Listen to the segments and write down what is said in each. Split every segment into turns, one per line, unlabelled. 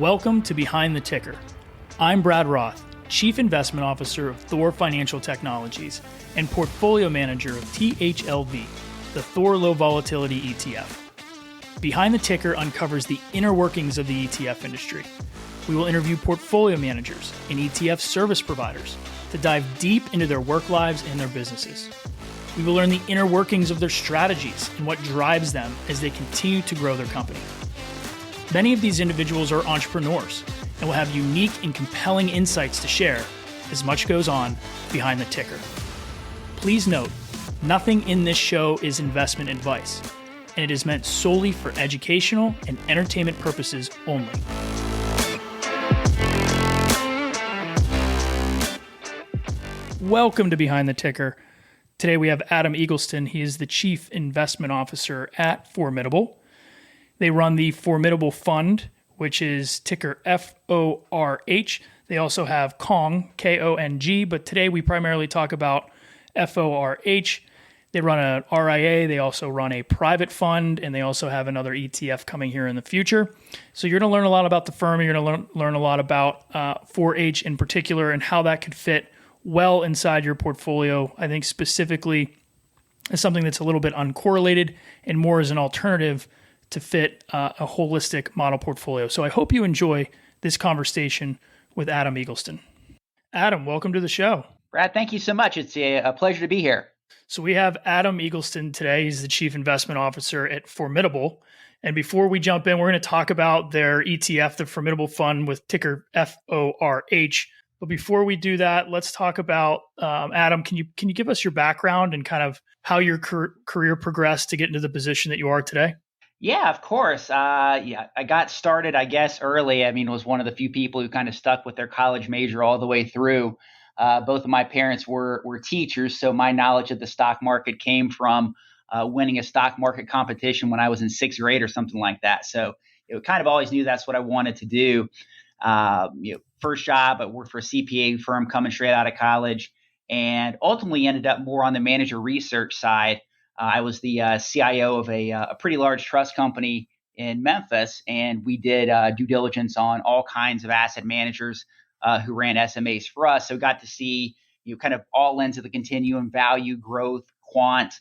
Welcome to Behind the Ticker. I'm Brad Roth, Chief Investment Officer of Thor Financial Technologies and Portfolio Manager of THLV, the Thor Low Volatility ETF. Behind the Ticker uncovers the inner workings of the ETF industry. We will interview portfolio managers and ETF service providers to dive deep into their work lives and their businesses. We will learn the inner workings of their strategies and what drives them as they continue to grow their company. Many of these individuals are entrepreneurs and will have unique and compelling insights to share as much goes on behind the ticker. Please note, nothing in this show is investment advice, and it is meant solely for educational and entertainment purposes only. Welcome to Behind the Ticker. Today we have Adam Eagleston. He is the Chief Investment Officer at Formidable. They run the Formidable Fund, which is ticker FORH. They also have Kong, K-O-N-G, but today we primarily talk about FORH. They run an RIA, they also run a private fund, and they also have another ETF coming here in the future. So you're going to learn a lot about the firm. You're going to learn a lot about FORH in particular and how that could fit well inside your portfolio. I think specifically as something that's a little bit uncorrelated and more as an alternative to fit a holistic model portfolio. So I hope you enjoy this conversation with Adam Eagleston. Adam, welcome to the show.
Brad, thank you so much. It's a pleasure to be here.
So we have Adam Eagleston today. He's the Chief Investment Officer at Formidable. And before we jump in, we're going to talk about their ETF, the Formidable Fund with ticker FORH. But before we do that, let's talk about, Adam, can you give us your background and kind of how your career progressed to get into the position that you are today?
Yeah, of course. I got started, I guess, early. Was one of the few people who kind of stuck with their college major all the way through. Both of my parents were teachers, so my knowledge of the stock market came from winning a stock market competition when I was in sixth grade or something like that. So kind of always knew that's what I wanted to do. First job, I worked for a CPA firm coming straight out of college, and ultimately ended up more on the manager research side. I was the CIO of a pretty large trust company in Memphis, and we did due diligence on all kinds of asset managers who ran SMAs for us. So got to see kind of all ends of the continuum: value, growth, quant,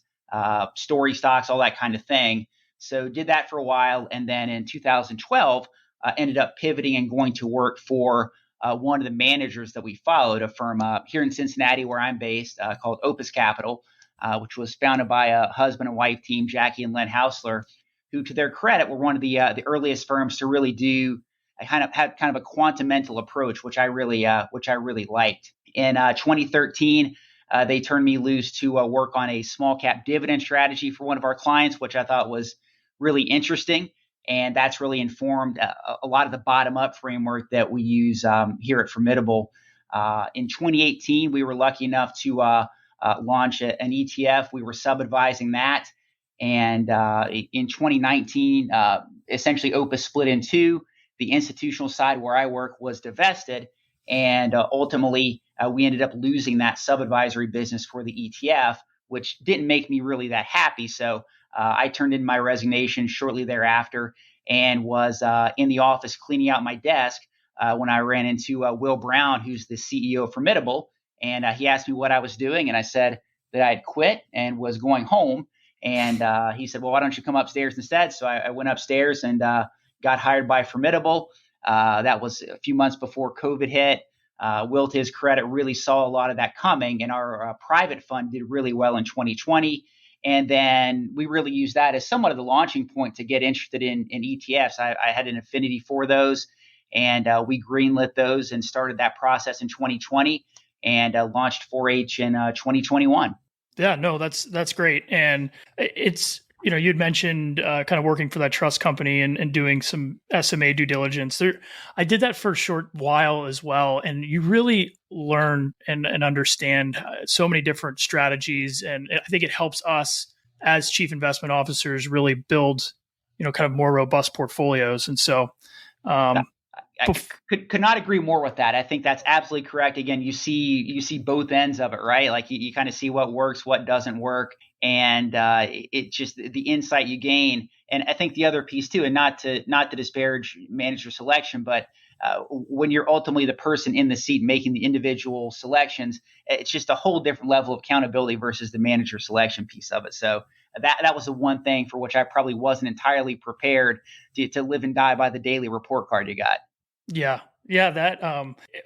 story stocks, all that kind of thing. So did that for a while, and then in 2012 ended up pivoting and going to work for one of the managers that we followed, a firm here in Cincinnati where I'm based called Opus Capital. Which was founded by a husband and wife team, Jackie and Len Hausler, who, to their credit, were one of the earliest firms to really do a kind of a quantamental approach, which I really liked. In 2013, they turned me loose to work on a small cap dividend strategy for one of our clients, which I thought was really interesting, and that's really informed a lot of the bottom up framework that we use here at Formidable. In 2018, we were lucky enough to launch an ETF. We were sub-advising that. And in 2019, essentially Opus split in two. The institutional side where I work was divested. And ultimately, we ended up losing that sub-advisory business for the ETF, which didn't make me really that happy. So I turned in my resignation shortly thereafter and was in the office cleaning out my desk when I ran into Will Brown, who's the CEO of Formidable. And he asked me what I was doing, and I said that I had quit and was going home. And he said, well, why don't you come upstairs instead? So I went upstairs and got hired by Formidable. That was a few months before COVID hit. Will, to his credit, really saw a lot of that coming, and our private fund did really well in 2020. And then we really used that as somewhat of the launching point to get interested in ETFs. I had an affinity for those, and we greenlit those and started that process in 2020. And launched FORH in 2021.
Yeah, no, that's great. And it's, you'd mentioned kind of working for that trust company and doing some SMA due diligence. I did that for a short while as well. And you really learn and understand so many different strategies. And I think it helps us as chief investment officers really build, kind of more robust portfolios. And so,
I could not agree more with that. I think that's absolutely correct. Again, you see both ends of it, right? Like you kind of see what works, what doesn't work, and it just the insight you gain. And I think the other piece too, and not to disparage manager selection, but when you're ultimately the person in the seat making the individual selections, it's just a whole different level of accountability versus the manager selection piece of it. So that was the one thing for which I probably wasn't entirely prepared to live and die by the daily report card you got.
Yeah. Yeah. That,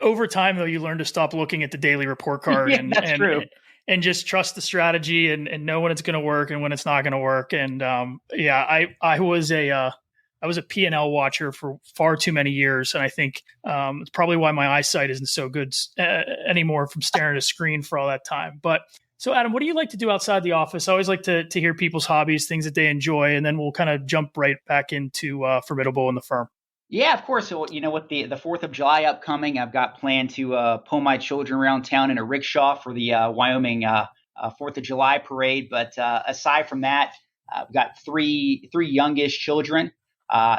over time though, you learn to stop looking at the daily report card
Yeah, that's true.
and just trust the strategy and know when it's going to work and when it's not going to work. And, I was a P&L watcher for far too many years. And I think, it's probably why my eyesight isn't so good anymore from staring at a screen for all that time. But so Adam, what do you like to do outside the office? I always like to hear people's hobbies, things that they enjoy, and then we'll kind of jump right back into Formidable and the firm.
Yeah, of course. So, with the 4th of July upcoming, I've got planned to pull my children around town in a rickshaw for the Wyoming 4th of July parade. But aside from that, I've got three youngish children.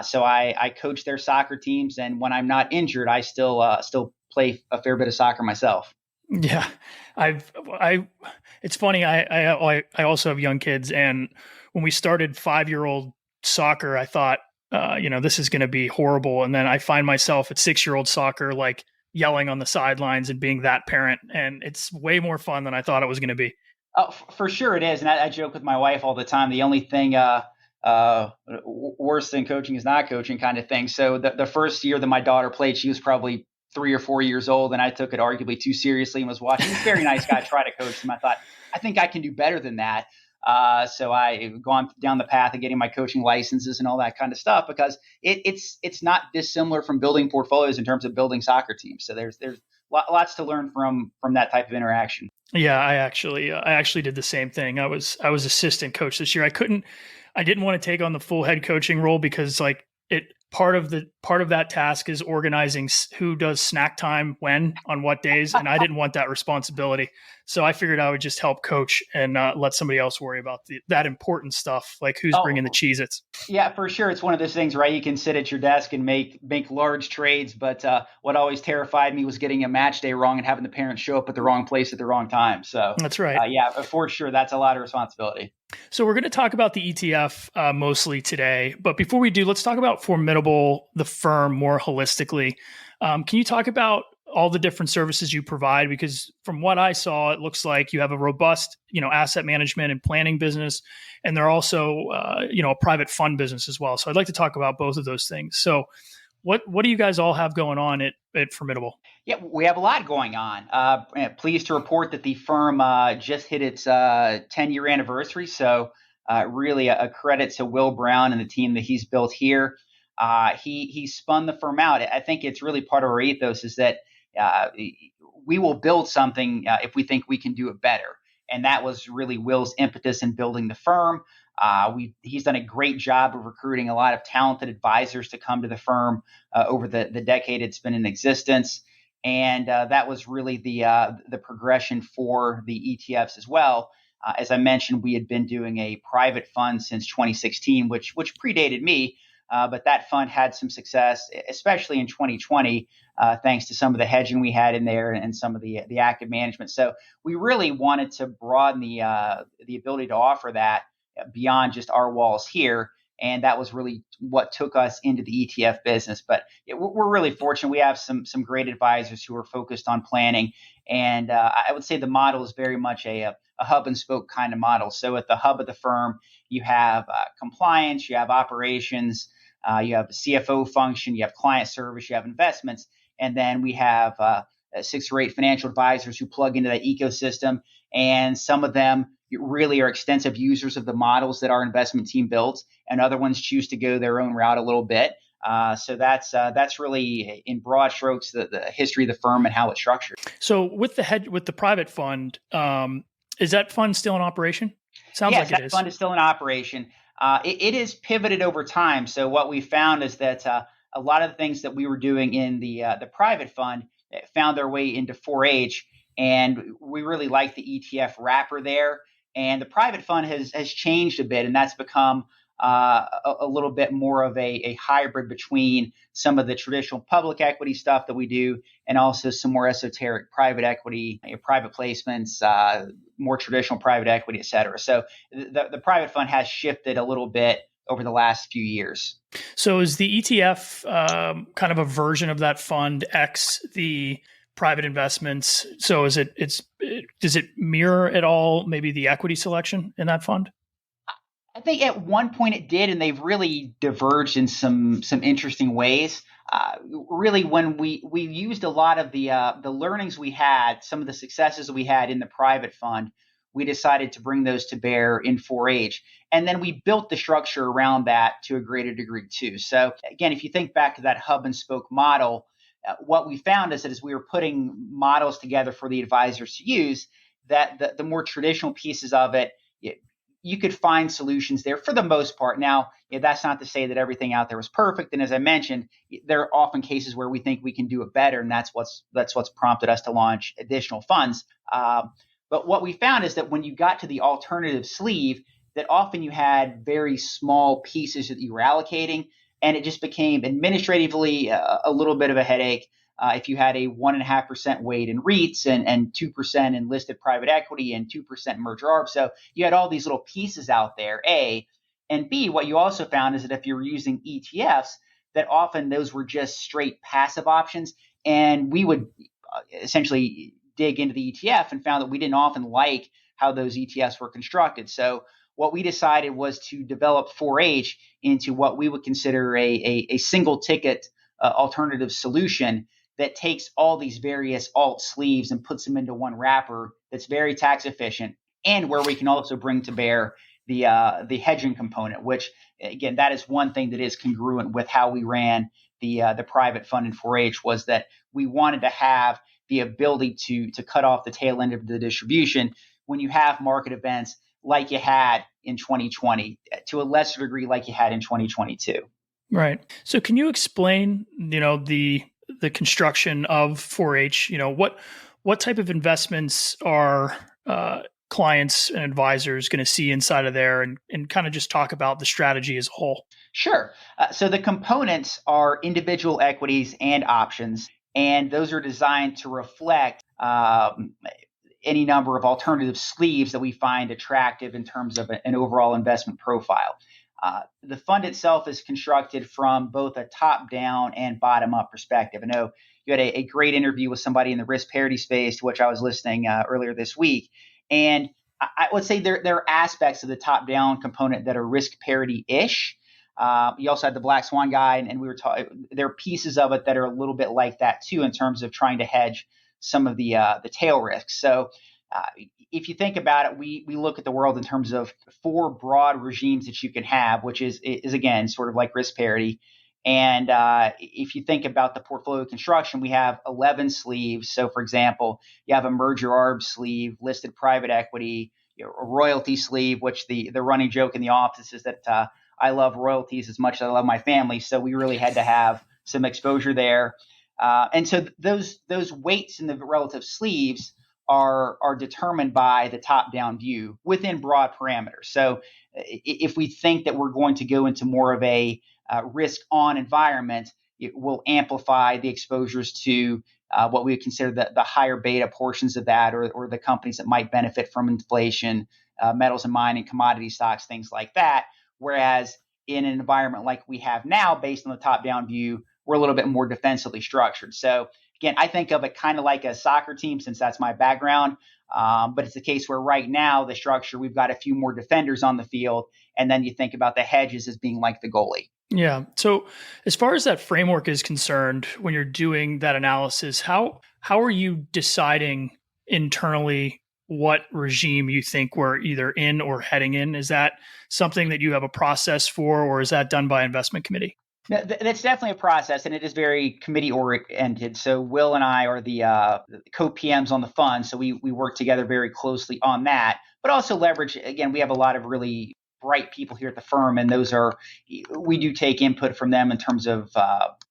So I coach their soccer teams, and when I'm not injured, I still play a fair bit of soccer myself.
Yeah, it's funny. I also have young kids, and when we started 5-year-old soccer, I thought, this is going to be horrible. And then I find myself at 6-year-old soccer, like yelling on the sidelines and being that parent. And it's way more fun than I thought it was going to be.
Oh, for sure it is. And I joke with my wife all the time. The only thing worse than coaching is not coaching kind of thing. So the first year that my daughter played, she was probably 3 or 4 years old, and I took it arguably too seriously and was watching this very nice guy try to coach them. I thought, I think I can do better than that. So I've gone down the path of getting my coaching licenses and all that kind of stuff because it's not dissimilar from building portfolios in terms of building soccer teams. So there's lots to learn from that type of interaction.
Yeah, I actually did the same thing. I was assistant coach this year. I didn't want to take on the full head coaching role because part of that task is organizing who does snack time when on what days, and I didn't want that responsibility. So I figured I would just help coach and let somebody else worry about that important stuff, like who's bringing the Cheez-Its.
Yeah, for sure. It's one of those things, right? You can sit at your desk and make large trades, but what always terrified me was getting a match day wrong and having the parents show up at the wrong place at the wrong time. So
that's right.
Yeah, for sure. That's a lot of responsibility.
So we're going to talk about the ETF mostly today. But before we do, let's talk about Formidable, the firm, more holistically. Can you talk about all the different services you provide? Because from what I saw, it looks like you have a robust, asset management and planning business, and they're also, a private fund business as well. So I'd like to talk about both of those things. So what do you guys all have going on at Formidable?
Yeah, we have a lot going on. Pleased to report that the firm just hit its 10-year anniversary. So really a credit to Will Brown and the team that he's built here. He spun the firm out. I think it's really part of our ethos is that we will build something if we think we can do it better. And that was really Will's impetus in building the firm. He's done a great job of recruiting a lot of talented advisors to come to the firm over the decade it's been in existence. And that was really the progression for the ETFs as well. As I mentioned, we had been doing a private fund since 2016, which predated me. But that fund had some success, especially in 2020, thanks to some of the hedging we had in there and some of the active management. So we really wanted to broaden the ability to offer that beyond just our walls here. And that was really what took us into the ETF business. But we're really fortunate. We have some great advisors who are focused on planning. And I would say the model is very much a hub and spoke kind of model. So at the hub of the firm, you have compliance, you have operations, you have a CFO function, you have client service, you have investments. And then we have 6 or 8 financial advisors who plug into that ecosystem. And some of them really are extensive users of the models that our investment team builds, and other ones choose to go their own route a little bit. So that's really, in broad strokes, the history of the firm and how it's structured.
So with the private fund, is that fund still in operation? Sounds like it is.
Yes, that fund is still in operation. It is pivoted over time. So what we found is that a lot of the things that we were doing in the private fund found their way into FORH, and we really like the ETF wrapper there. And the private fund has changed a bit, and that's become a little bit more of a hybrid between some of the traditional public equity stuff that we do and also some more esoteric private equity, private placements, more traditional private equity, et cetera. So the private fund has shifted a little bit over the last few years.
So is the ETF kind of a version of that fund X the private investments? So does it mirror at all maybe the equity selection in that fund?
I think at one point it did, and they've really diverged in some interesting ways. Really, when we used a lot of the learnings we had, some of the successes we had in the private fund, we decided to bring those to bear in 4H. And then we built the structure around that to a greater degree too. So again, if you think back to that hub and spoke model, what we found is that as we were putting models together for the advisors to use, that the more traditional pieces of it, you could find solutions there for the most part. Now, that's not to say that everything out there was perfect. And as I mentioned, there are often cases where we think we can do it better. And that's what's prompted us to launch additional funds. But what we found is that when you got to the alternative sleeve, that often you had very small pieces that you were allocating, and it just became administratively a little bit of a headache. If you had a 1.5% weight in REITs and 2% in listed private equity and 2% merger arb. So you had all these little pieces out there, A. And B, what you also found is that if you were using ETFs, that often those were just straight passive options. And we would essentially dig into the ETF and found that we didn't often like how those ETFs were constructed. So what we decided was to develop 4H into what we would consider a single ticket alternative solution that takes all these various alt sleeves and puts them into one wrapper that's very tax efficient, and where we can also bring to bear the hedging component, which again, that is one thing that is congruent with how we ran the private fund in 4H, was that we wanted to have the ability to cut off the tail end of the distribution when you have market events like you had in 2020, to a lesser degree like you had in 2022.
Right. So can you explain, the construction of 4H? What type of investments are clients and advisors going to see inside of there, and kind of just talk about the strategy as a whole?
Sure. So the components are individual equities and options, and those are designed to reflect any number of alternative sleeves that we find attractive in terms of an overall investment profile. The fund itself is constructed from both a top-down and bottom-up perspective. I know you had a great interview with somebody in the risk parity space, to which I was listening earlier this week. And I would say there are aspects of the top-down component that are risk parity-ish. You also had the Black Swan guy, and we were talking. There are pieces of it that are a little bit like that too, in terms of trying to hedge some of the tail risks. So if you think about it, we look at the world in terms of 4 broad regimes that you can have, which is again sort of like risk parity. And if you think about the portfolio construction, we have 11 sleeves. So for example, you have a merger arb sleeve, listed private equity, a royalty sleeve, which the running joke in the office is that I love royalties as much as I love my family. So we really had to have some exposure there. And so those weights in the relative sleeves are determined by the top-down view within broad parameters. So if we think that we're going to go into more of a risk-on environment, it will amplify the exposures to what we would consider the higher beta portions of that, or the companies that might benefit from inflation, metals and mining, commodity stocks, things like that. Whereas in an environment like we have now, based on the top-down view, we're a little bit more defensively structured. So again, I think of it kind of like a soccer team, since that's my background. But it's the case where right now the structure, we've got a few more defenders on the field. And then you think about the hedges as being like the goalie.
Yeah. So as far as that framework is concerned, when you're doing that analysis, how are you deciding internally what regime you think we're either in or heading in? Is that something that you have a process for, or is that done by investment committee?
That's definitely a process, and it is very committee oriented. So Will and I are the co-PMs on the fund, so we work together very closely on that, but also leverage, again, we have a lot of really bright people here at the firm, and we do take input from them in terms of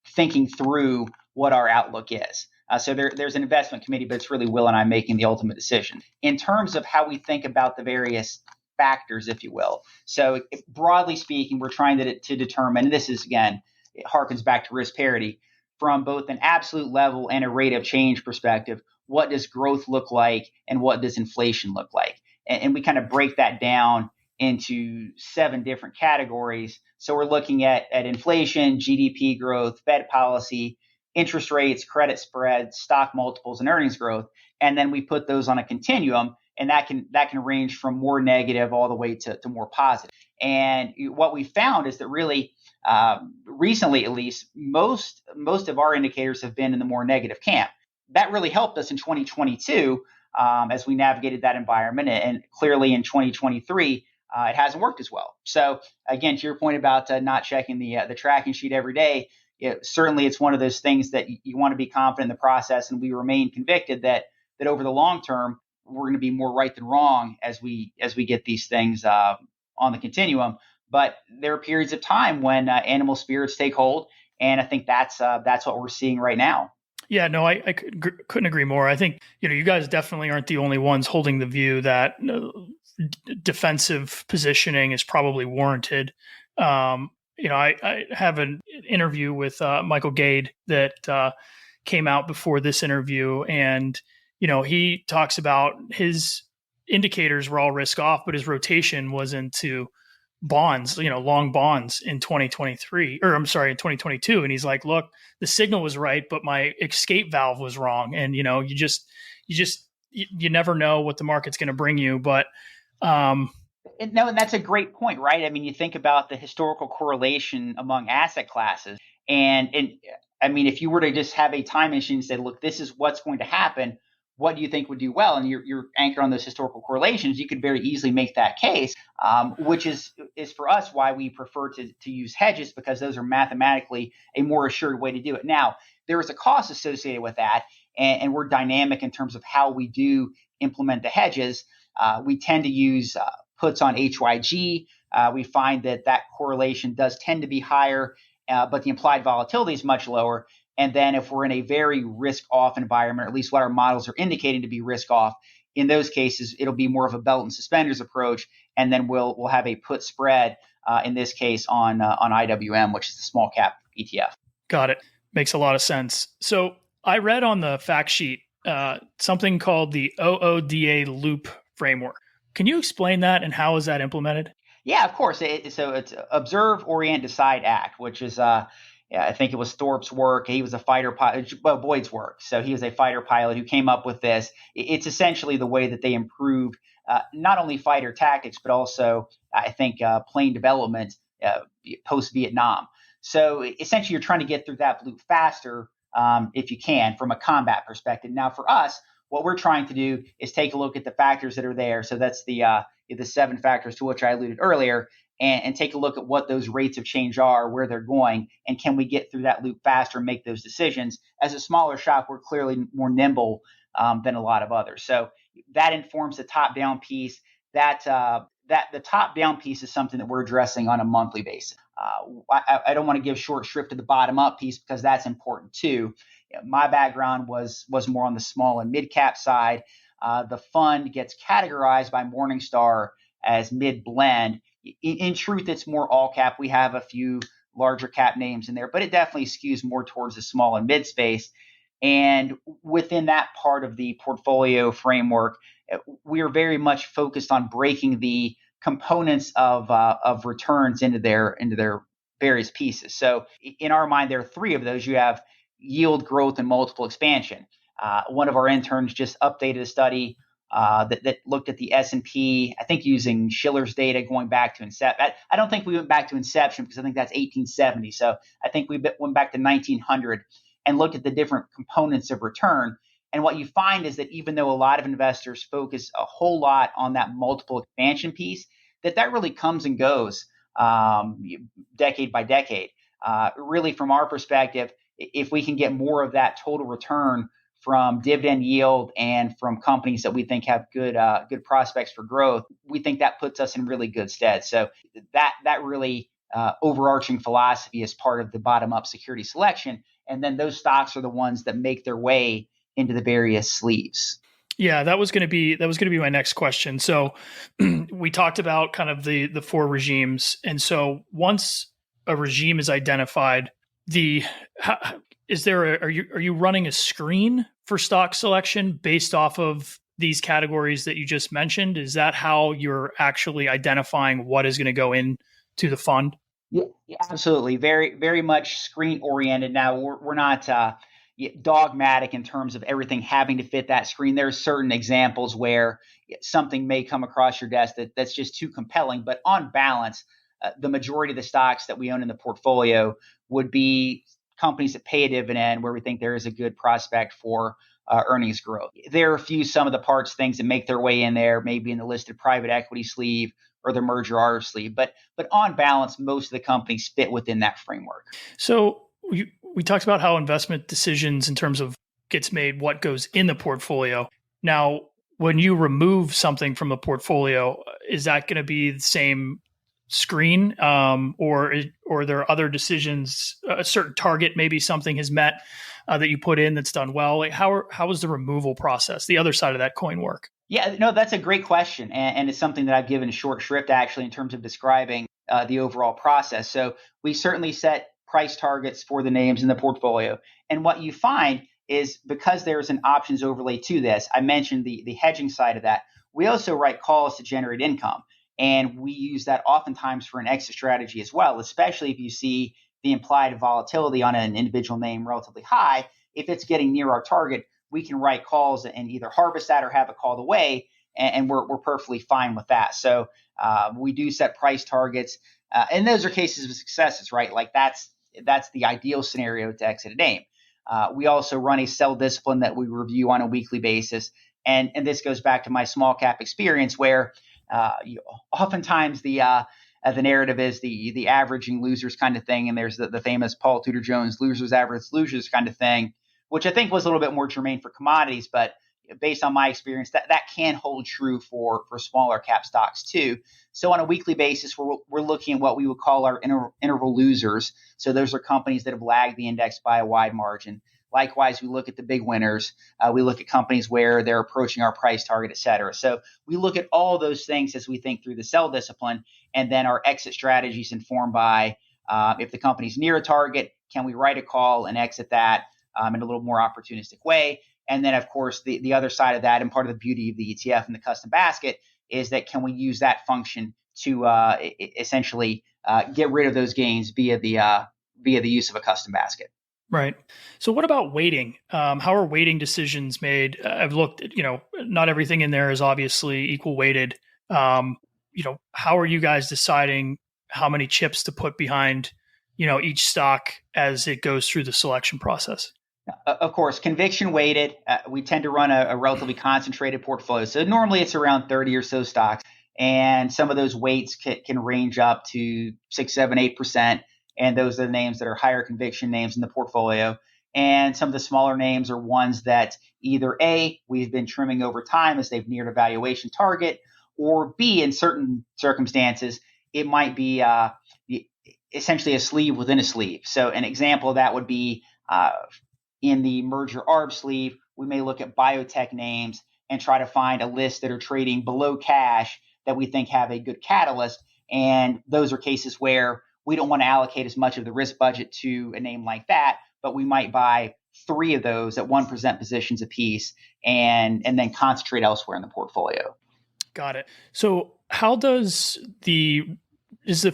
thinking through what our outlook is. So there's an investment committee, but it's really Will and I making the ultimate decision. In terms of how we think about the various factors, if you will. So broadly speaking, we're trying to determine, and this is, again, it harkens back to risk parity, from both an absolute level and a rate of change perspective. What does growth look like and what does inflation look like? And we kind of break that down into 7 different categories. So we're looking at inflation, GDP growth, Fed policy, interest rates, credit spreads, stock multiples, and earnings growth. And then we put those on a continuum, and that can range from more negative all the way to more positive. And what we found is that really recently, at least, most of our indicators have been in the more negative camp. That really helped us in 2022 as we navigated that environment, and clearly in 2023. It hasn't worked as well. So again, to your point about not checking the tracking sheet every day, certainly it's one of those things that you want to be confident in the process, and we remain convicted that over the long term, we're going to be more right than wrong as we get these things on the continuum. But there are periods of time when animal spirits take hold, and I think that's what we're seeing right now.
Yeah, no, I couldn't agree more. I think, you guys definitely aren't the only ones holding the view that defensive positioning is probably warranted. I have an interview with Michael Gade that came out before this interview, and he talks about his indicators were all risk off, but his rotation was into bonds, long bonds in 2023, or I'm sorry, in 2022. And he's like, look, the signal was right, but my escape valve was wrong. And, you never know what the market's going to bring you. But,
and that's a great point, right? I mean, you think about the historical correlation among asset classes, and I mean, if you were to just have a time machine and say, look, this is what's going to happen, what do you think would do well? And you're anchored on those historical correlations. You could very easily make that case, which is for us why we prefer to use hedges, because those are mathematically a more assured way to do it. Now, there is a cost associated with that, and we're dynamic in terms of how we do implement the hedges. We tend to use puts on HYG. We find that correlation does tend to be higher, but the implied volatility is much lower. And then if we're in a very risk-off environment, or at least what our models are indicating to be risk-off, in those cases, it'll be more of a belt and suspenders approach, and then we'll have a put spread, in this case on IWM, which is the small cap ETF.
Got it. Makes a lot of sense. So I read on the fact sheet something called the OODA loop framework. Can you explain that, and how is that implemented?
Yeah, of course. So it's observe, orient, decide, act, which is I think it was Thorpe's work. He was a fighter pilot, Boyd's work. So he was a fighter pilot who came up with this. It's essentially the way that they improved not only fighter tactics, but also, I think, plane development post-Vietnam. So essentially, you're trying to get through that loop faster if you can from a combat perspective. Now, for us, what we're trying to do is take a look at the factors that are there. So that's the 7 factors to which I alluded earlier, and take a look at what those rates of change are, where they're going, and can we get through that loop faster and make those decisions. As a smaller shop, we're clearly more nimble than a lot of others. So that informs the top-down piece. That the top-down piece is something that we're addressing on a monthly basis. I don't want to give short shrift to the bottom-up piece, because that's important too. My background was more on the small and mid-cap side. The fund gets categorized by Morningstar as mid-blend. In truth, it's more all-cap. We have a few larger cap names in there, but it definitely skews more towards the small and mid space. And within that part of the portfolio framework, we are very much focused on breaking the components of returns into their various pieces. So in our mind, there are 3 of those. You have yield, growth, and multiple expansion. One of our interns just updated a study that looked at the S&P, I think using Shiller's data going back to inception. I don't think we went back to inception, because I think that's 1870. So I think we went back to 1900 and looked at the different components of return. And what you find is that even though a lot of investors focus a whole lot on that multiple expansion piece, that really comes and goes decade by decade. Really, from our perspective, if we can get more of that total return from dividend yield and from companies that we think have good prospects for growth, we think that puts us in really good stead. So that really overarching philosophy is part of the bottom-up security selection. And then those stocks are the ones that make their way into the various sleeves.
Yeah, that was going to be my next question. So we talked about kind of the four regimes, and so once a regime is identified, the how, is there are you running a screen for stock selection based off of these categories that you just mentioned? Is that how you're actually identifying what is going to go into the fund?
Yeah, yeah, absolutely. Very, very much screen oriented. Now we're not dogmatic in terms of everything having to fit that screen. There are certain examples where something may come across your desk that's just too compelling. But on balance, the majority of the stocks that we own in the portfolio would be companies that pay a dividend where we think there is a good prospect for earnings growth. There are a few some of the parts things that make their way in there, maybe in the listed private equity sleeve or the merger arb sleeve. But on balance, most of the companies fit within that framework.
So we talked about how investment decisions in terms of gets made, what goes in the portfolio. Now, when you remove something from a portfolio, is that going to be the same screen, or are there other decisions? A certain target, maybe something has met that you put in that's done well. Like how is the removal process? The other side of that coin work.
Yeah, no, that's a great question. And it's something that I've given a short shrift actually in terms of describing the overall process. So we certainly set price targets for the names in the portfolio. And what you find is because there's an options overlay to this, I mentioned the hedging side of that. We also write calls to generate income. And we use that oftentimes for an exit strategy as well, especially if you see the implied volatility on an individual name relatively high. If it's getting near our target, we can write calls and either harvest that or have it called away, and we're perfectly fine with that. So we do set price targets, and those are cases of successes, right? Like that's the ideal scenario to exit a name. We also run a sell discipline that we review on a weekly basis, and this goes back to my small cap experience where oftentimes the narrative is the averaging losers kind of thing, and there's the famous Paul Tudor Jones losers average losers kind of thing, which I think was a little bit more germane for commodities, but based on my experience, that can hold true for smaller cap stocks too. So on a weekly basis, we're looking at what we would call our interval losers. So those are companies that have lagged the index by a wide margin. Likewise, we look at the big winners. We look at companies where they're approaching our price target, et cetera. So we look at all those things as we think through the sell discipline, and then our exit strategy is informed by if the company's near a target, can we write a call and exit that in a little more opportunistic way? And then, of course, the other side of that, and part of the beauty of the ETF and the custom basket, is that can we use that function to essentially get rid of those gains via the use of a custom basket.
Right. So what about weighting? How are weighting decisions made? I've looked at, not everything in there is obviously equal weighted. How are you guys deciding how many chips to put behind, each stock as it goes through the selection process?
Of course, conviction weighted. We tend to run a relatively concentrated portfolio. So normally it's around 30 or so stocks. And some of those weights can range up to 6, 7, 8%. And those are the names that are higher conviction names in the portfolio. And some of the smaller names are ones that either A, we've been trimming over time as they've neared a valuation target, or B, in certain circumstances, it might be essentially a sleeve within a sleeve. So an example of that would be in the merger arb sleeve, we may look at biotech names and try to find a list that are trading below cash that we think have a good catalyst. And those are cases where we don't want to allocate as much of the risk budget to a name like that, but we might buy 3 of those at 1% positions apiece and then concentrate elsewhere in the portfolio.
Got it. So how is the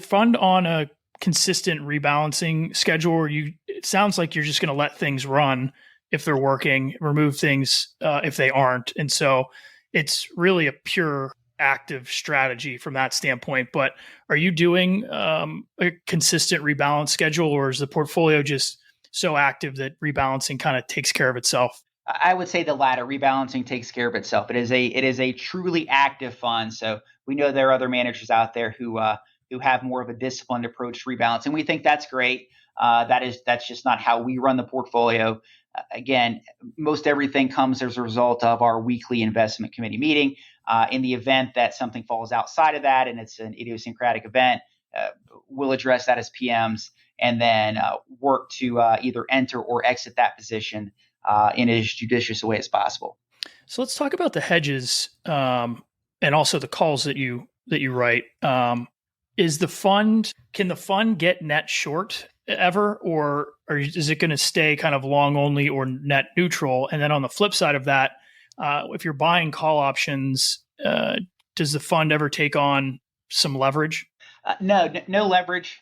fund on a consistent rebalancing schedule, or it sounds like you're just going to let things run if they're working, remove things if they aren't. And so it's really a pure active strategy from that standpoint. But are you doing a consistent rebalance schedule, or is the portfolio just so active that rebalancing kind of takes care of itself?
I would say the latter. Rebalancing takes care of itself. It is a truly active fund. So we know there are other managers out there who have more of a disciplined approach to rebalancing. We think that's great. That's just not how we run the portfolio. Again, most everything comes as a result of our weekly investment committee meeting. In the event that something falls outside of that and it's an idiosyncratic event, we'll address that as PMs and then work to either enter or exit that position in as judicious a way as possible.
So let's talk about the hedges and also the calls that you write. Can the fund get net short ever, or is it going to stay kind of long only or net neutral? And then on the flip side of that, if you're buying call options, does the fund ever take on some leverage?
No leverage.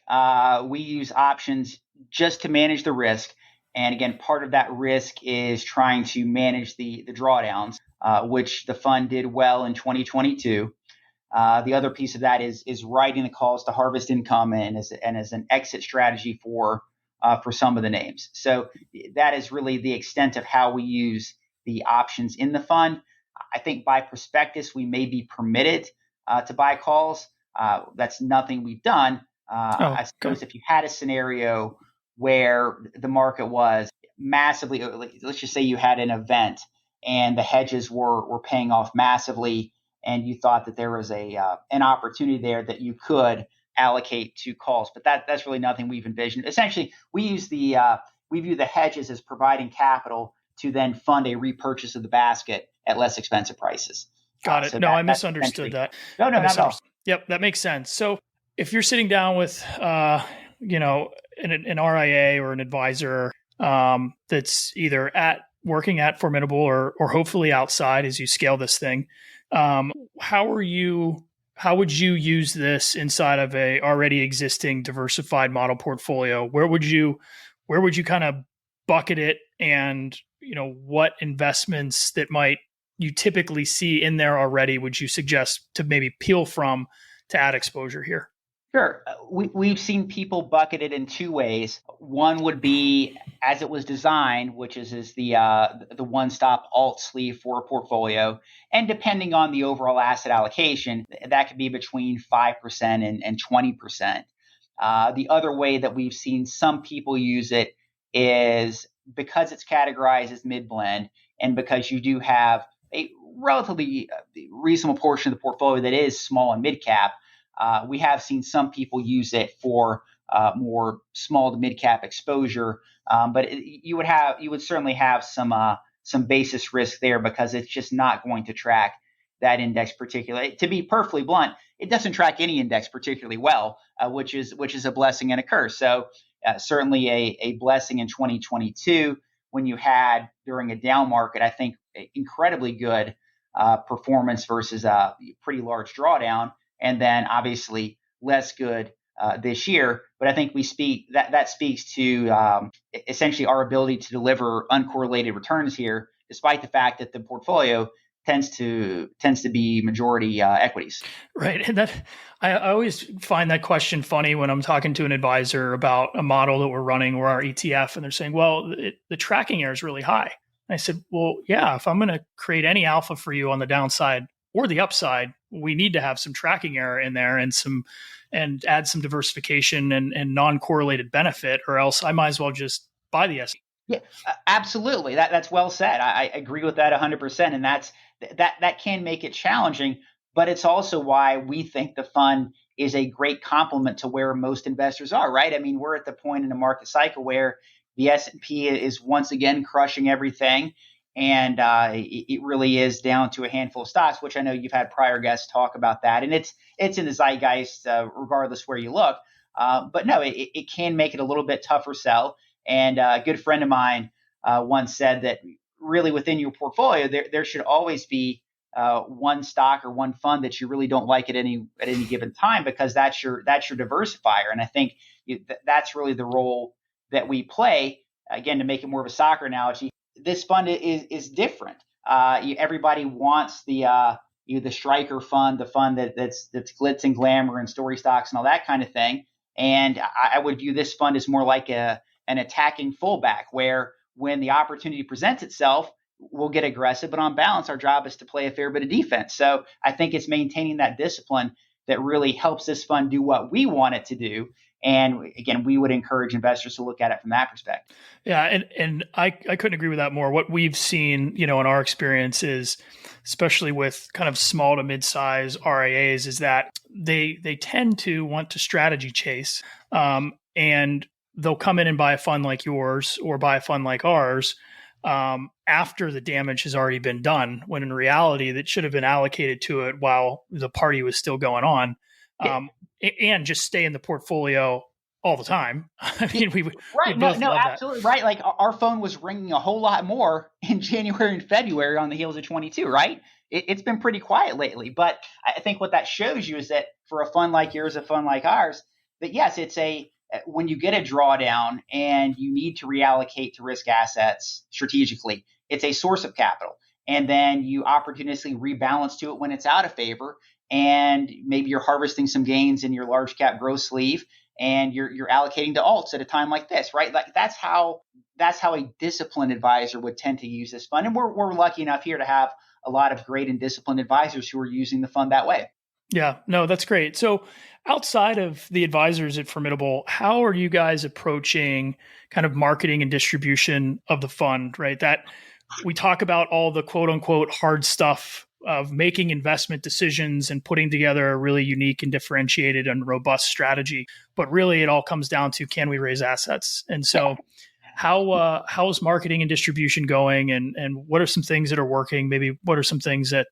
We use options just to manage the risk. And again, part of that risk is trying to manage the drawdowns, which the fund did well in 2022. The other piece of that is writing the calls to harvest income and as an exit strategy for some of the names. So that is really the extent of how we use the options in the fund. I think by prospectus we may be permitted to buy calls. That's nothing we've done. I suppose if you had a scenario where the market was massively, let's just say you had an event and the hedges were paying off massively, and you thought that there was an opportunity there that you could allocate to calls, but that's really nothing we've envisioned. Essentially, we view the hedges as providing capital to then fund a repurchase of the basket at less expensive prices.
Got it. I misunderstood that.
No, not at all.
Yep, that makes sense. So if you're sitting down with, an RIA or an advisor that's either working at Formidable or hopefully outside as you scale this thing, how would you use this inside of a already existing diversified model portfolio? Where would you kind of bucket it, and what investments that might you typically see in there already would you suggest to maybe peel from to add exposure here?
Sure. We've seen people bucket it in two ways. One would be as it was designed, which is the one-stop alt sleeve for a portfolio. And depending on the overall asset allocation, that could be between 5% and 20%. The other way that we've seen some people use it is because it's categorized as mid-blend and because you do have a relatively reasonable portion of the portfolio that is small and mid-cap. We have seen some people use it for more small to mid cap exposure, but you would certainly have some basis risk there because it's just not going to track that index particularly. To be perfectly blunt, it doesn't track any index particularly well, which is a blessing and a curse. So certainly a blessing in 2022 when you had during a down market, I think incredibly good performance versus a pretty large drawdown. And then obviously less good this year. But I think that speaks to essentially our ability to deliver uncorrelated returns here, despite the fact that the portfolio tends to be majority equities.
Right. And I always find that question funny when I'm talking to an advisor about a model that we're running or our ETF, and they're saying, well, the tracking error is really high. And I said, well, yeah, if I'm going to create any alpha for you on the downside or the upside, we need to have some tracking error in there and add some diversification and non-correlated benefit, or else I might as well just buy the S&P.
Yeah, absolutely. That's well said. I agree with that 100%. And that can make it challenging, but it's also why we think the fund is a great complement to where most investors are, right? I mean, we're at the point in the market cycle where the S&P is once again crushing everything. And it really is down to a handful of stocks, which I know you've had prior guests talk about that. And it's in the zeitgeist regardless where you look. But no, it can make it a little bit tougher sell. And a good friend of mine once said that really within your portfolio, there should always be one stock or one fund that you really don't like at any given time, because that's your diversifier. And I think that's really the role that we play. Again, to make it more of a soccer analogy, this fund is different. Everybody wants the striker fund, the fund that's glitz and glamour and story stocks and all that kind of thing. And I would view this fund as more like an attacking fullback, where when the opportunity presents itself, we'll get aggressive. But on balance, our job is to play a fair bit of defense. So I think it's maintaining that discipline that really helps this fund do what we want it to do. And again, we would encourage investors to look at it from that perspective.
Yeah, and I couldn't agree with that more. What we've seen, in our experience is, especially with kind of small to mid-size RIAs, is that they tend to want to strategy chase, and they'll come in and buy a fund like yours or buy a fund like ours, after the damage has already been done, when in reality that should have been allocated to it while the party was still going on, and just stay in the portfolio all the time. I mean, we
Right. No,
both
no,
love that.
absolutely right. Like our phone was ringing a whole lot more in January and February on the heels of 22, right? It's been pretty quiet lately. But I think what that shows you is that for a fund like yours, a fund like ours, that yes, when you get a drawdown and you need to reallocate to risk assets strategically, it's a source of capital. And then you opportunistically rebalance to it when it's out of favor. And maybe you're harvesting some gains in your large cap growth sleeve, and you're allocating to alts at a time like this, right? Like that's how a disciplined advisor would tend to use this fund. And we're lucky enough here to have a lot of great and disciplined advisors who are using the fund that way.
Yeah, no, that's great. So outside of the advisors at Formidable, how are you guys approaching kind of marketing and distribution of the fund, right? That we talk about all the quote unquote hard stuff of making investment decisions and putting together a really unique and differentiated and robust strategy. But really it all comes down to, can we raise assets? And so how is marketing and distribution going, and what are some things that are working? Maybe what are some things that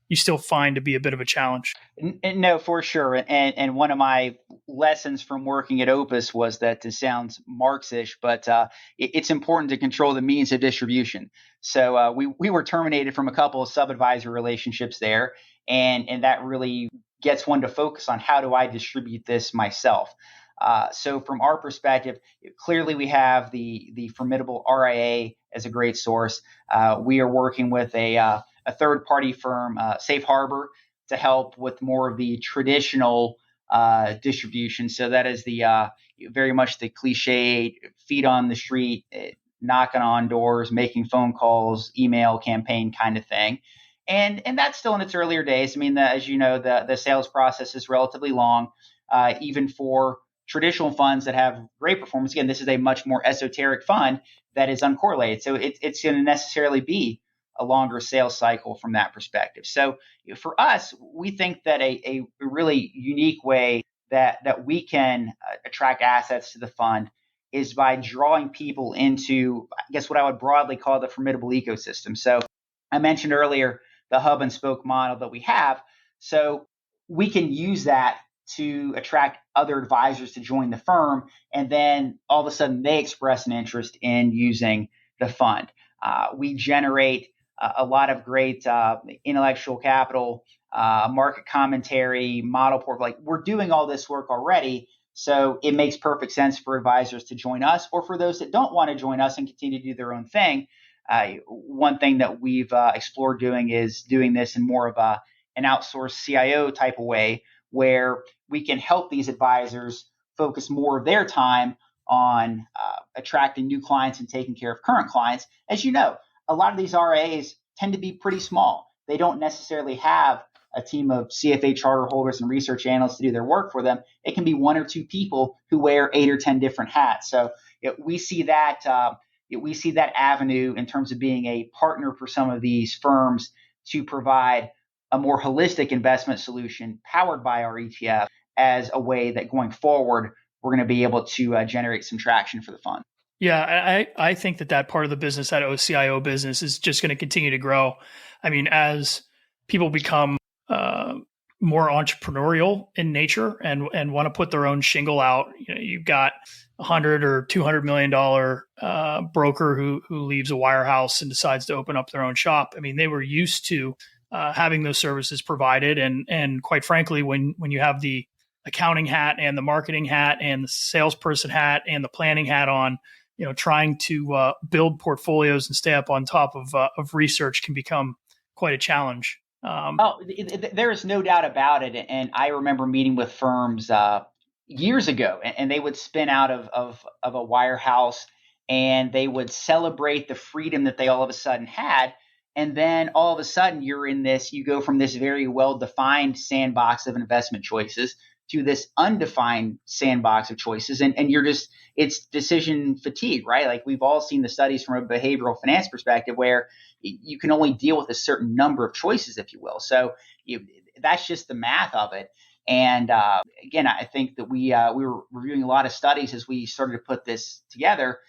you still find to be a bit of a challenge?
No, for sure. And one of my lessons from working at Opus was that this sounds Marxish, but it's important to control the means of distribution. So we were terminated from a couple of sub-advisor relationships there, and that really gets one to focus on, how do I distribute this myself? So from our perspective, clearly we have the Formidable RIA as a great source. We are working with a third-party firm, Safe Harbor, to help with more of the traditional distribution. So that is the very much the cliche feet on the street, knocking on doors, making phone calls, email campaign kind of thing. And that's still in its earlier days. I mean, as you know, the sales process is relatively long, even for traditional funds that have great performance. Again, this is a much more esoteric fund that is uncorrelated. So it's going to necessarily be a longer sales cycle from that perspective. So for us, we think that a really unique way that we can attract assets to the fund is by drawing people into, I guess, what I would broadly call the Formidable ecosystem. So I mentioned earlier the hub and spoke model that we have. So we can use that to attract other advisors to join the firm, and then all of a sudden they express an interest in using the fund. We generate a lot of great intellectual capital, market commentary, model portfolio. Like, we're doing all this work already, so it makes perfect sense for advisors to join us, or for those that don't want to join us and continue to do their own thing. One thing that we've explored doing is doing this in more of an outsourced CIO type of way, where we can help these advisors focus more of their time on attracting new clients and taking care of current clients. As you know, a lot of these RAs tend to be pretty small. They don't necessarily have a team of CFA charter holders and research analysts to do their work for them. It can be one or two people who wear 8 or 10 different hats. So we see that avenue in terms of being a partner for some of these firms to provide a more holistic investment solution powered by our ETF, as a way that going forward, we're going to be able to generate some traction for the fund.
Yeah, I think that part of the business, that OCIO business, is just going to continue to grow. I mean, as people become more entrepreneurial in nature and want to put their own shingle out, you've got $100 or $200 million broker who leaves a wirehouse and decides to open up their own shop. I mean, they were used to having those services provided, and quite frankly, when you have the accounting hat and the marketing hat and the salesperson hat and the planning hat on, trying to build portfolios and stay up on top of research can become quite a challenge.
There is no doubt about it. And I remember meeting with firms years ago, and they would spin out of a wirehouse, and they would celebrate the freedom that they all of a sudden had. And then all of a sudden you go from this very well-defined sandbox of investment choices to this undefined sandbox of choices. And it's decision fatigue, right? Like, we've all seen the studies from a behavioral finance perspective where you can only deal with a certain number of choices, if you will. So that's just the math of it. And again, I think that we were reviewing a lot of studies as we started to put this together.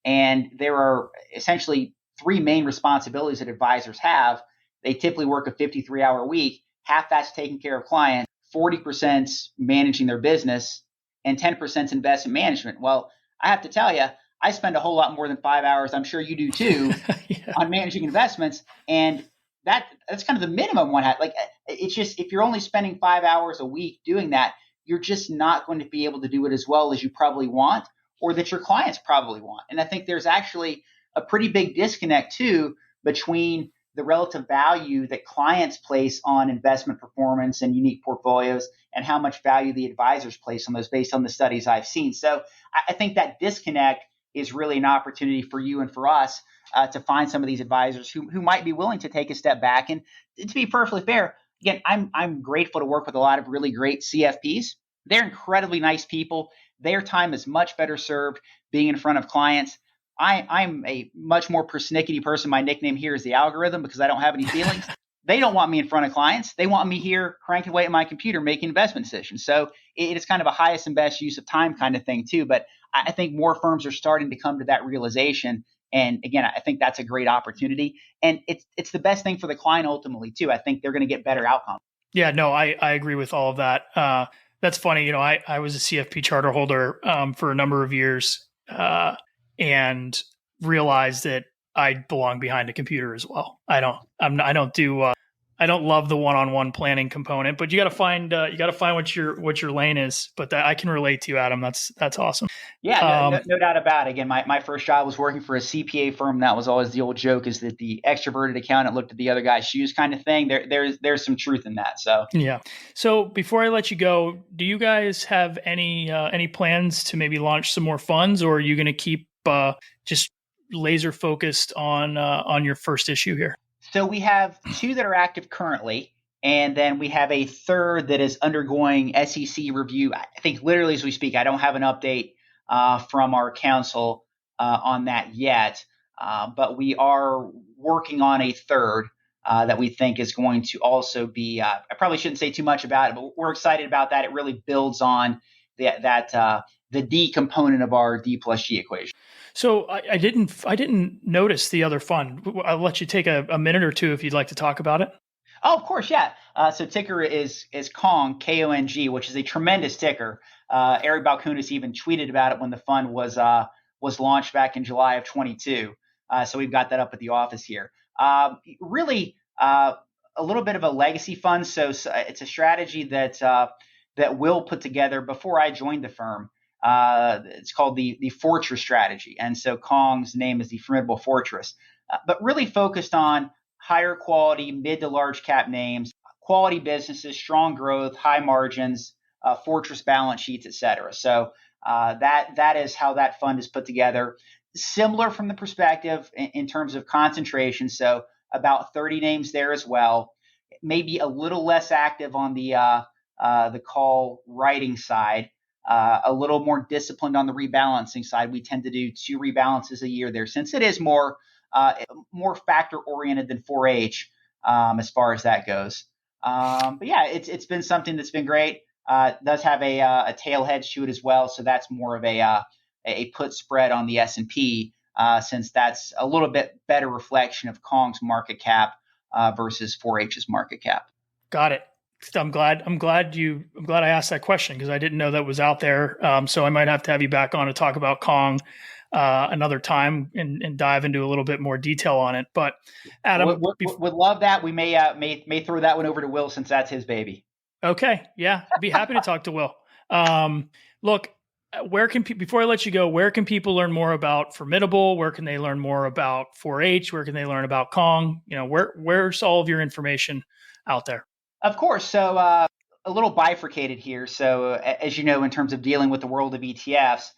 And there are essentially three main responsibilities that advisors have. They typically work a 53-hour week. Half that's taking care of clients, 40% managing their business, and 10% investment management. Well, I have to tell you, I spend a whole lot more than 5 hours, I'm sure you do too, on managing investments. And that's kind of the minimum one has. Like, it's just, if you're only spending 5 hours a week doing that, you're just not going to be able to do it as well as you probably want, or that your clients probably want. And I think there's actually a pretty big disconnect too between the relative value that clients place on investment performance and unique portfolios and how much value the advisors place on those based on the studies I've seen. So I think that disconnect is really an opportunity for you and for us to find some of these advisors who might be willing to take a step back. And to be perfectly fair, again, I'm grateful to work with a lot of really great CFPs. They're incredibly nice people. Their time is much better served being in front of clients. I'm a much more persnickety person. My nickname here is the algorithm because I don't have any feelings. They don't want me in front of clients. They want me here cranking away at my computer making investment decisions. So it is kind of a highest and best use of time kind of thing too. But I think more firms are starting to come to that realization. And again, I think that's a great opportunity. And it's the best thing for the client ultimately too. I think they're going to get better outcomes.
Yeah, no, I agree with all of that. That's funny. I was a CFP charter holder for a number of years and realized that I belong behind a computer as well. I don't love the one-on-one planning component, but you got to find what your lane is. But I can relate to you, Adam. That's awesome.
Yeah, no doubt about it. Again, my first job was working for a CPA firm. That was always the old joke, is that the extroverted accountant looked at the other guy's shoes kind of thing. There's some truth in that. So
yeah. So before I let you go, do you guys have any plans to maybe launch some more funds, or are you going to keep just laser focused on your first issue here?
So we have two that are active currently, and then we have a third that is undergoing SEC review. I think literally as we speak. I don't have an update from our counsel on that yet, but we are working on a third that we think is going to also be. I probably shouldn't say too much about it, but we're excited about that. It really builds on the D component of our D plus G equation.
So I didn't notice the other fund. I'll let you take a minute or two if you'd like to talk about it.
Oh, of course, yeah. So ticker is Kong, Kong, which is a tremendous ticker. Eric Balkunas even tweeted about it when the fund was launched back in July of 22. So we've got that up at the office here. Really, a little bit of a legacy fund. So it's a strategy that Will put together before I joined the firm. It's called the Fortress strategy. And so Kong's name is the Formidable Fortress, but really focused on higher quality, mid to large cap names, quality businesses, strong growth, high margins, fortress balance sheets, et cetera. So that is how that fund is put together. Similar from the perspective in terms of concentration. So about 30 names there as well. Maybe a little less active on the call writing side. A little more disciplined on the rebalancing side. We tend to do 2 rebalances a year there, since it is more factor oriented than 4H as far as that goes. But yeah, it's been something that's been great. It does have a tail hedge to it as well, so that's more of a put spread on the S&P, since that's a little bit better reflection of Kong's market cap versus 4H's market cap.
Got it. I'm glad I asked that question because I didn't know that was out there. So I might have to have you back on to talk about Kong another time and dive into a little bit more detail on it. But Adam,
would love that. We may throw that one over to Will since that's his baby.
Okay, yeah, I'd be happy to talk to Will. Look, before I let you go, where can people learn more about Formidable? Where can they learn more about 4H? Where can they learn about Kong? Where's all of your information out there?
Of course. So a little bifurcated here. So as you know, in terms of dealing with the world of ETFs,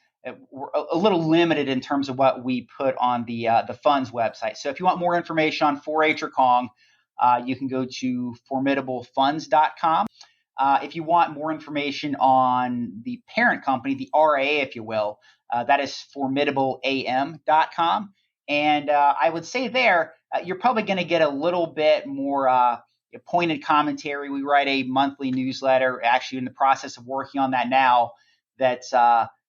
we're a little limited in terms of what we put on the funds website. So if you want more information on 4H or Kong, you can go to formidablefunds.com. If you want more information on the parent company, the RIA, if you will, that is formidableam.com. And I would say there, you're probably going to get a little bit more pointed commentary. We write a monthly newsletter, actually in the process of working on that now, that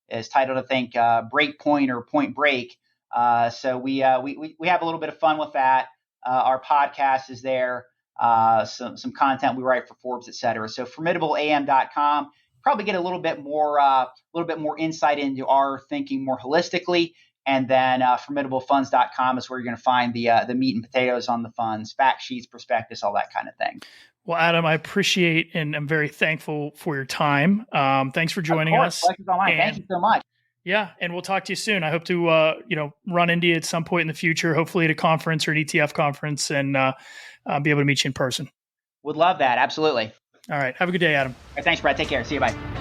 is titled, I think, Breakpoint or Point Break. So we have a little bit of fun with that. Our podcast is there. Some content we write for Forbes, et cetera. So formidableam.com. Probably get a little bit more insight into our thinking more holistically. And then formidablefunds.com is where you're going to find the meat and potatoes on the funds, fact sheets, prospectus, all that kind of thing.
Well, Adam, I appreciate and I'm very thankful for your time. Thanks for joining us.
Pleasure's all mine. Thank you so much.
Yeah, and we'll talk to you soon. I hope to run into you at some point in the future, hopefully at a conference or an ETF conference, and be able to meet you in person.
Would love that. Absolutely.
All right. Have a good day, Adam.
All right, thanks, Brad. Take care. See you. Bye.